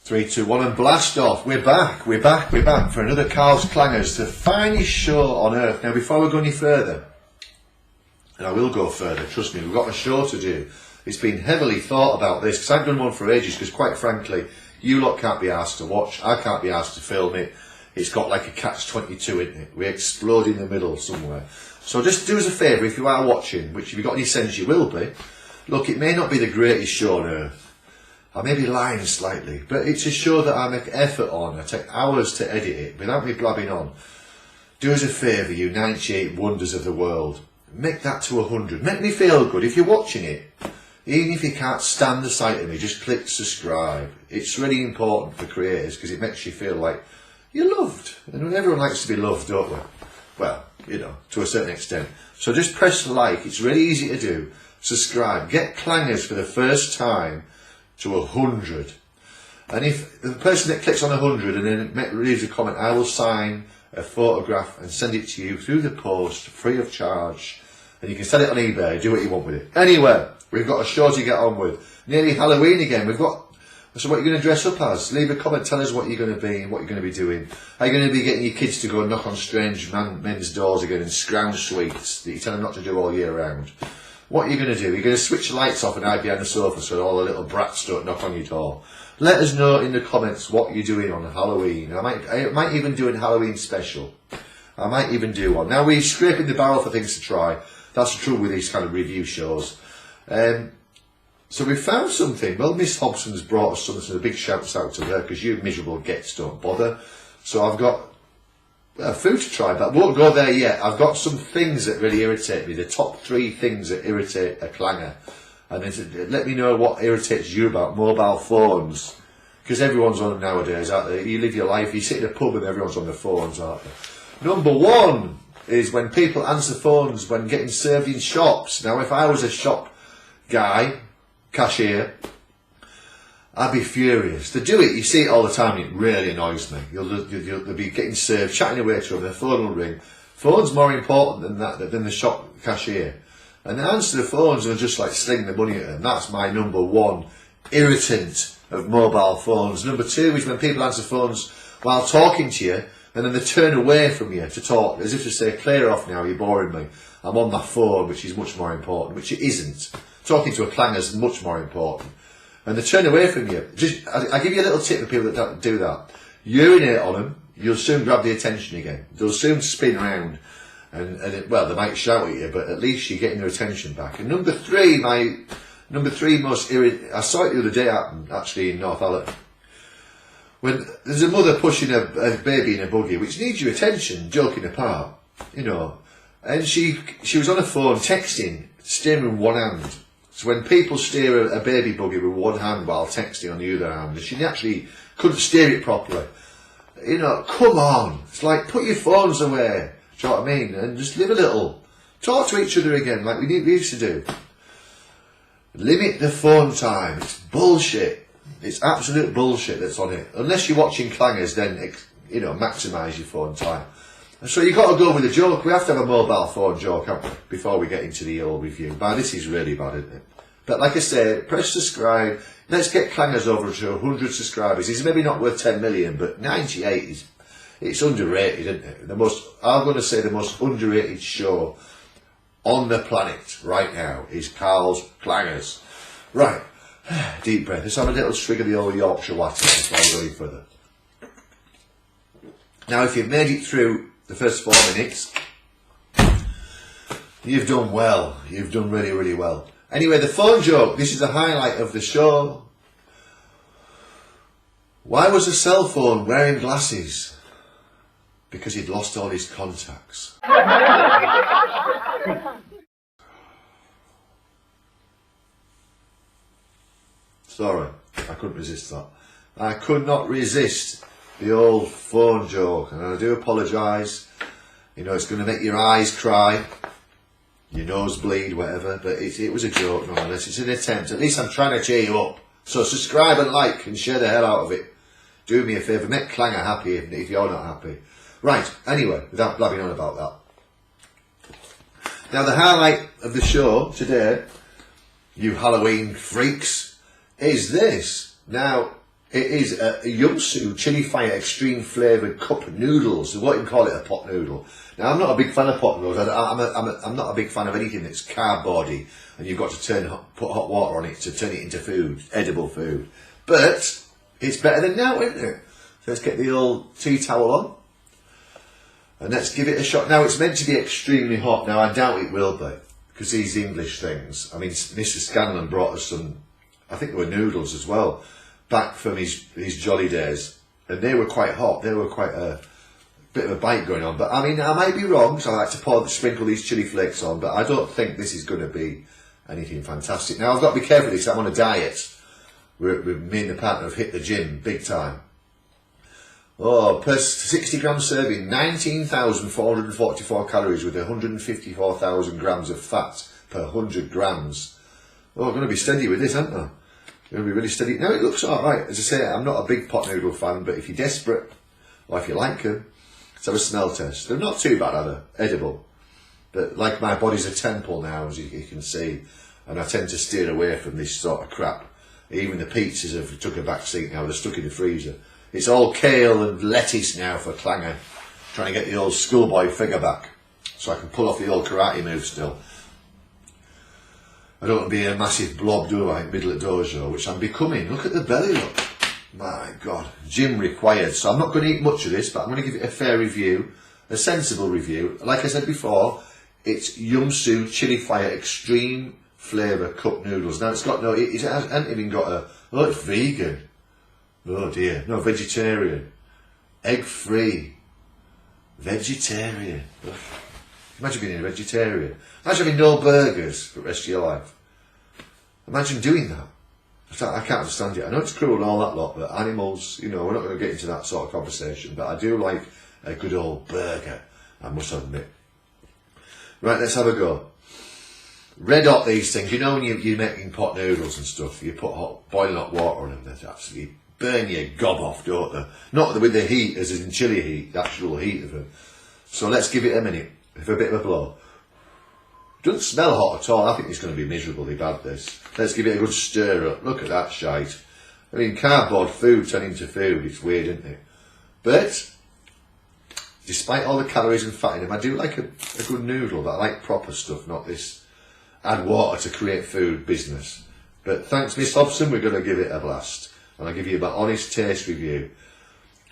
3, 2, 1 and blast off. We're back for another Karls Klangers, the finest show on earth. Now before we go any further, and I will go further, trust me, we've got a show to do. It's been heavily thought about this, because I've done one for ages, because quite frankly, you lot can't be asked to watch, I can't be asked to film it. It's got like a catch-22 in it. We explode in the middle somewhere. So just do us a favour if you are watching, which if you've got any sense you will be. Look, it may not be the greatest show on earth. I may be lying slightly, but it's a show that I make effort on. I take hours to edit it without me blabbing on. Do us a favour, you 98 wonders of the world. Make that to 100. Make me feel good if you're watching it. Even if you can't stand the sight of me, just click subscribe. It's really important for creators because it makes you feel like you're loved. And everyone likes to be loved, don't they? Well, you know, to a certain extent. So just press like. It's really easy to do. Subscribe. Get Klangers for the first time to 100. And if the person that clicks on 100 and then leaves a comment, I will sign a photograph and send it to you through the post, free of charge. And you can sell it on eBay, do what you want with it. Anyway, we've got a show to get on with. Nearly Halloween again. So what are you going to dress up as? Leave a comment, tell us what you're going to be and what you're going to be doing. Are you going to be getting your kids to go and knock on strange men's doors again and scrounge sweets that you tell them not to do all year round? What are you going to do? You're going to switch the lights off and hide behind the sofa so all the little brats don't knock on your door. Let us know in the comments what you're doing on Halloween. I might even do a Halloween special. I might even do one. Now we're scraping the barrel for things to try. That's the trouble with these kind of review shows. So we found something. Well, Miss Hobson's brought us something, so a big shout out to her because you miserable gets don't bother. So I've got food to try, but I won't go there yet. I've got some things that really irritate me. The top 3 things that irritate a clanger. And then let me know what irritates you about mobile phones. Because everyone's on them nowadays, aren't they? You live your life, you sit in a pub and everyone's on their phones, aren't they? Number 1 is when people answer phones when getting served in shops. Now, if I was a shop guy, cashier, I'd be furious. They do it, you see it all the time, it really annoys me. They'll be getting served, chatting away to them, their phone will ring. Phone's more important than the shop cashier. And they answer the phones and just like sling the money at them. That's my number 1 irritant of mobile phones. Number 2 is when people answer phones while talking to you and then they turn away from you to talk, as if to say, clear off now, you're boring me. I'm on my phone, which is much more important, which it isn't. Talking to a clanger is much more important. And they turn away from you. I give you a little tip for people that do that. Urinate on them, you'll soon grab the attention again. They'll soon spin around. Well, they might shout at you, but at least you're getting their attention back. And number 3, most irritating, I saw it the other day actually in Northallerton. When there's a mother pushing a baby in a buggy, which needs your attention, joking apart, you know. And she was on a phone texting, steering with one hand. So when people steer a baby buggy with one hand while texting on the other hand, and she actually couldn't steer it properly. You know, come on. It's like, put your phones away. Do you know what I mean? And just live a little. Talk to each other again like we used to do. Limit the phone time. It's bullshit. It's absolute bullshit that's on it. Unless you're watching Klangers, then, you know, maximise your phone time. So you've got to go with a joke. We have to have a mobile phone joke, haven't we, before we get into the old review. But this is really bad, isn't it? But like I say, press subscribe. Let's get Klangers over to 100 subscribers. He's maybe not worth 10 million, but 98 is... It's underrated, isn't it? I'm going to say the most underrated show on the planet right now is Karls Klangers. Right, deep breath. Let's have a little swig of the old Yorkshire whitt before I go any further. Now, if you've made it through the first 4 minutes, you've done well. You've done really, really well. Anyway, the phone joke. This is the highlight of the show. Why was a cell phone wearing glasses? Because he'd lost all his contacts. Sorry, I couldn't resist that. I could not resist the old phone joke, and I do apologise. You know, it's going to make your eyes cry, your nose bleed, whatever, but it was a joke nonetheless. It's an attempt. At least I'm trying to cheer you up. So subscribe and like and share the hell out of it. Do me a favour, make Clanger happy if you're not happy. Right, anyway, without blabbing on about that. Now the highlight of the show today, you Halloween freaks, is this. Now, It is a yumsu chili fire extreme flavoured cup noodles. What you call it, a pot noodle. Now I'm not a big fan of pot noodles. I'm not a big fan of anything that's cardboardy and you've got to put hot water on it to turn it into food, edible food. But it's better than now, isn't it? So let's get the old tea towel on and let's give it a shot. Now it's meant to be extremely hot. Now I doubt it will be because these English things. I mean, Mr. Scanlon brought us some, I think they were noodles as well, back from his jolly days, and they were quite hot. They were quite a bit of a bite going on. But I mean, I might be wrong, so I like to sprinkle these chili flakes on. But I don't think this is going to be anything fantastic. Now I've got to be careful because I'm on a diet. Me and the partner have hit the gym big time. Oh, per 60 gram serving, 19,444 calories with 154,000 grams of fat per 100 grams. Oh, I'm going to be steady with this, aren't I? Going to be really steady. Now it looks alright. As I say, I'm not a big pot noodle fan, but if you're desperate, or if you like them, let's have a smell test. They're not too bad, are they? Edible. But like my body's a temple now, as you can see, and I tend to steer away from this sort of crap. Even the pizzas have took a back seat now, they're stuck in the freezer. It's all kale and lettuce now for clanger. Trying to get the old schoolboy figure back, so I can pull off the old karate move still. I don't want to be a massive blob, do I, in the middle of dojo, which I'm becoming. Look at the belly, look. My God. Gym required. So I'm not going to eat much of this, but I'm going to give it a fair review, a sensible review. Like I said before, it's yumsu chili fire extreme flavour cup noodles. Now it's got no, it hasn't even got a, oh, it's vegan. Oh dear. No, vegetarian. Egg free. Vegetarian. Ugh. Imagine being a vegetarian. Imagine having no burgers for the rest of your life. Imagine doing that. I can't understand it. I know it's cruel and all that lot, but animals, you know, we're not going to get into that sort of conversation, but I do like a good old burger, I must admit. Right, let's have a go. Red hot these things. You know when you're making pot noodles and stuff, you put boiling hot water on them, they absolutely burn your gob off, don't they? Not with the heat, as in chili heat, the actual heat of them. So let's give it a minute, for a bit of a blow. Doesn't smell hot at all. I think it's going to be miserably bad, this. Let's give it a good stir up. Look at that shite. I mean, cardboard food turning into food, it's weird, isn't it? But, despite all the calories and fat in them, I do like a good noodle, but I like proper stuff, not this add water to create food business. But thanks, Miss Hobson, we're going to give it a blast. And I'll give you my honest taste review.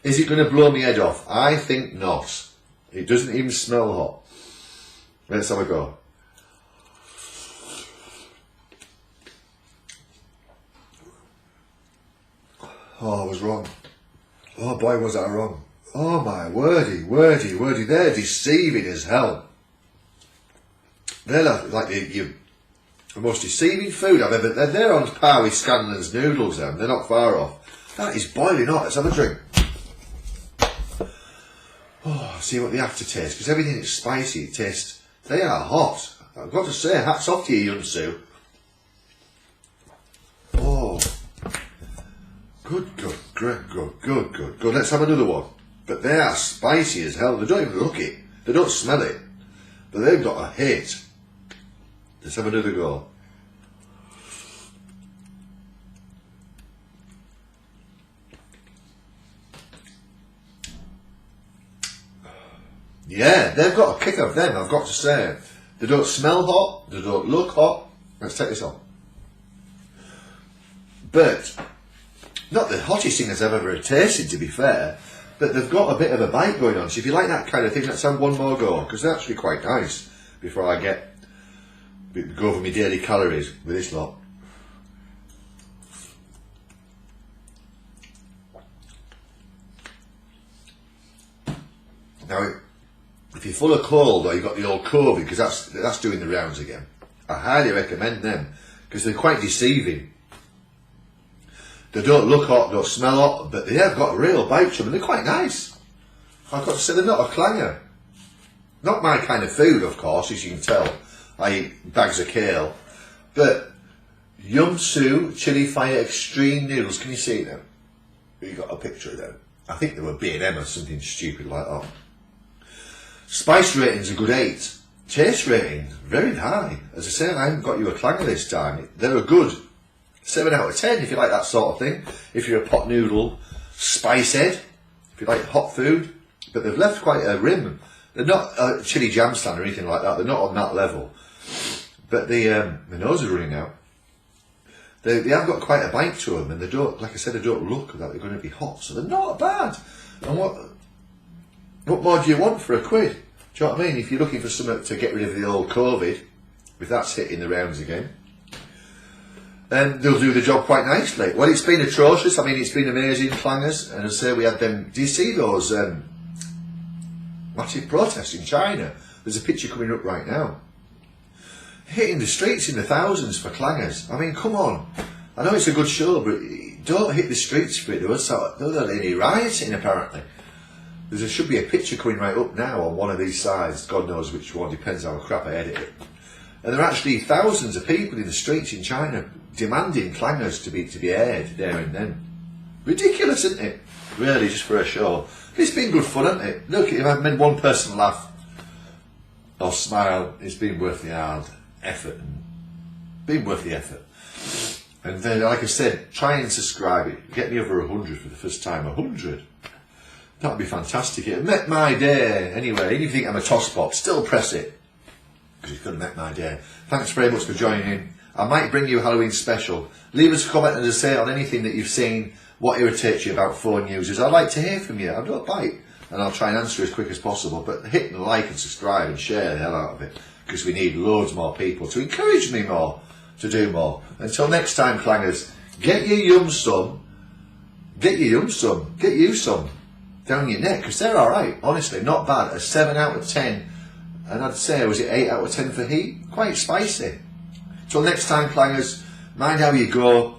Is it going to blow my head off? I think not. It doesn't even smell hot. Let's have a go. Oh, I was wrong. Oh boy, was I wrong. Oh my wordy. They're deceiving as hell. They're like the most deceiving food I've ever... They're on par with Scanlon's noodles, them. They're not far off. That is boiling hot. Let's have a drink. Oh, see what the aftertaste, because everything is spicy, it tastes... They are hot. I've got to say, hats off to you, Yunsu. Oh. Good. Let's have another one. But they are spicy as hell. They don't even look it. They don't smell it. But they've got a hit. Let's have another go. Yeah, they've got a kick of them, I've got to say. They don't smell hot. They don't look hot. Let's take this on. But... not the hottest thing I've ever tasted, to be fair, but they've got a bit of a bite going on. So if you like that kind of thing, let's have one more go, because they're actually quite nice before I go for my daily calories with this lot. Now, if you're full of cold or you've got the old COVID, because that's doing the rounds again, I highly recommend them, because they're quite deceiving. They don't look hot, don't smell hot, but they have got a real bite to them, and they're quite nice. I've got to say, they're not a clanger. Not my kind of food, of course, as you can tell. I eat bags of kale. But yumsu chili fire extreme noodles, can you see them? You got a picture of them. I think they were B&M or something stupid like that. Spice rating's a good 8. Taste rating, very high. As I say, I haven't got you a clanger this time. They're a good 7 out of 10 if you like that sort of thing. If you're a pot noodle spice head, if you like hot food. But they've left quite a rim. They're not a chili jam stand or anything like that. They're not on that level. But the nose is running out. They have got quite a bite to them, and they don't, like I said, they don't look like they're going to be hot. So they're not bad. And what more do you want for a quid? Do you know what I mean? If you're looking for something to get rid of the old COVID, if that's hitting the rounds again, then they'll do the job quite nicely. Well, it's been atrocious. I mean, it's been amazing, clangers. And I say we had them. Do you see those massive protests in China? There's a picture coming up right now. Hitting the streets in the thousands for clangers. I mean, come on. I know it's a good show, but don't hit the streets for it. There was any rioting, apparently. There should be a picture coming right up now on one of these sides. God knows which one, depends how crap I edit it. And there are actually thousands of people in the streets in China demanding clangers to be aired there and then. Ridiculous, isn't it? Really, just for a show. It's been good fun, hasn't it? Look, if I've made one person laugh or smile, it's been worth the hard effort. And been worth the effort. And then, like I said, try and subscribe it. Get me over 100 for the first time. 100. That'd be fantastic. It'd make my day. Anyway, if you think I'm a tosspot, still press it. Because it's going to make my day. Thanks very much for joining in. I might bring you a Halloween special. Leave us a comment and say on anything that you've seen, what irritates you about phone users. I'd like to hear from you. I don't bite. And I'll try and answer as quick as possible. But hit like and subscribe and share the hell out of it. Because we need loads more people to encourage me more to do more. Until next time, clangers, get your yumsu. Get your yumsu. Get you some down your neck. Because they're alright. Honestly, not bad. A 7 out of 10. And I'd say, was it 8 out of 10 for heat? Quite spicy. Till next time, clangers, mind how you go.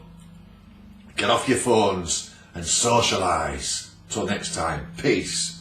Get off your phones and socialise. Till next time, peace.